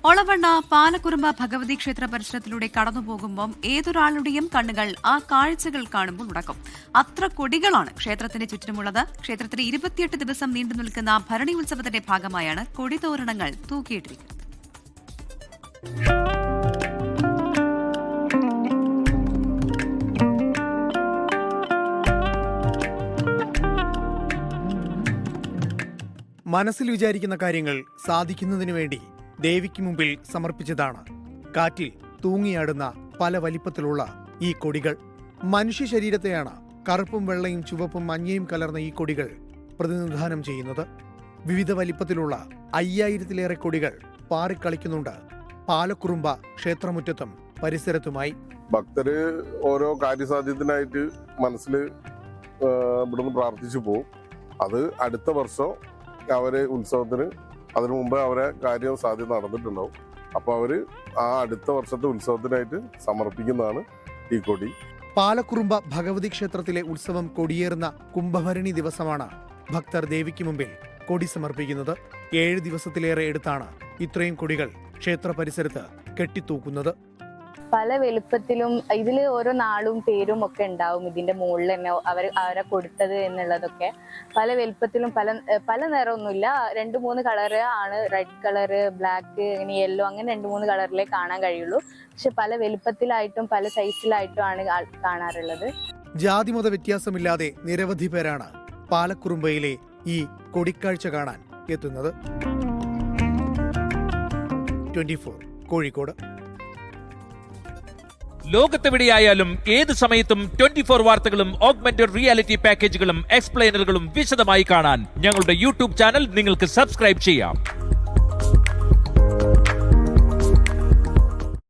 ഒളവണ്ണ പാലക്കുറുമ്പ ഭഗവതി ക്ഷേത്ര പരിസരത്തിലൂടെ കടന്നുപോകുമ്പോൾ ഏതൊരാളുടെയും കണ്ണുകൾ ആ കാഴ്ചകൾ കാണുമ്പോൾ ഉടക്കും. അത്ര കൊടികളാണ് ക്ഷേത്രത്തിന് ചുറ്റിനുമുള്ളത്. ക്ഷേത്രത്തിൽ 28 ദിവസം നീണ്ടു നിൽക്കുന്ന ഭരണി ഉത്സവത്തിന്റെ ഭാഗമായാണ് കൊടിതോരണങ്ങൾ തൂക്കിയിട്ടിരിക്കുന്നത്. മനസ്സിൽ വിചാരിക്കുന്ന കാര്യങ്ങൾ സാധിക്കുന്നതിനു വേണ്ടി ദേവിക്ക് മുമ്പിൽ സമർപ്പിച്ചതാണ് കാറ്റിൽ തൂങ്ങിയാടുന്ന പല വലിപ്പത്തിലുള്ള ഈ കൊടികൾ. മനുഷ്യ ശരീരത്തെയാണ് കറുപ്പും വെള്ളയും ചുവപ്പും മഞ്ഞയും കലർന്ന ഈ കൊടികൾ പ്രതിനിധാനം ചെയ്യുന്നത്. വിവിധ വലിപ്പത്തിലുള്ള 5000-ലേറെ കൊടികൾ പാറിക്കളിക്കുന്നുണ്ട് പാലക്കുറുമ്പ ക്ഷേത്രമുറ്റത്തും പരിസരത്തുമായി. ഭക്തര് ഓരോ കാര്യസാധ്യത്തിനായിട്ട് മനസ്സിൽ ഇവിടുന്ന് പ്രാർത്ഥിച്ചു പോകും. അത് അടുത്ത വർഷം അവര് ഉത്സവത്തിന് അതിനു മുമ്പ് അവരെ കാര്യം സാധ്യത നടന്നിട്ടുണ്ടാവും. അപ്പൊ അവര് ആ അടുത്ത വർഷത്തെ ഉത്സവത്തിനായിട്ട് സമർപ്പിക്കുന്നതാണ് ഈ കൊടി. പാലക്കുറുമ്പ ഭഗവതി ക്ഷേത്രത്തിലെ ഉത്സവം കൊടിയേറുന്ന കുംഭഭരണി ദിവസമാണ് ഭക്തർ ദേവിക്ക് മുമ്പിൽ കൊടി സമർപ്പിക്കുന്നത്. 7 ദിവസത്തിലേറെ എടുത്താണ് ഇത്രയും കൊടികൾ ക്ഷേത്ര പരിസരത്ത് കെട്ടിത്തൂക്കുന്നത്. പല വലുപ്പത്തിലും ഇതിൽ ഓരോ നാളും പേരും ഒക്കെ ഉണ്ടാവും. ഇതിന്റെ മുകളിൽ തന്നെ അവരെ കൊടുത്തത് എന്നുള്ളതൊക്കെ പല വലുപ്പത്തിലും പല നിറമൊന്നുമില്ല. 2-3 കളറ് ആണ്. റെഡ് കളറ്, ബ്ലാക്ക്, അങ്ങനെ യെല്ലോ, അങ്ങനെ 2-3 കളറിലേ കാണാൻ കഴിയുള്ളൂ. പക്ഷെ പല വലുപ്പത്തിലായിട്ടും പല സൈസിലായിട്ടും ആണ് കാണാറുള്ളത്. ജാതിമത വ്യത്യാസമില്ലാതെ നിരവധി പേരാണ് പാലക്കുറുമ്പയിലെ ഈ കൊടിക്കാഴ്ച കാണാൻ എത്തുന്നത്. 24 കോഴിക്കോട്. ലോകത്തെവിടെയായാലും ഏത് സമയത്തും 24 വാർത്തകളും ഓഗ്മെന്റഡ് റിയാലിറ്റി പാക്കേജുകളും എക്സ്പ്ലെയിനറുകളും വിശദമായി കാണാൻ ഞങ്ങളുടെ യൂട്യൂബ് ചാനൽ നിങ്ങൾക്ക് സബ്സ്ക്രൈബ് ചെയ്യാം.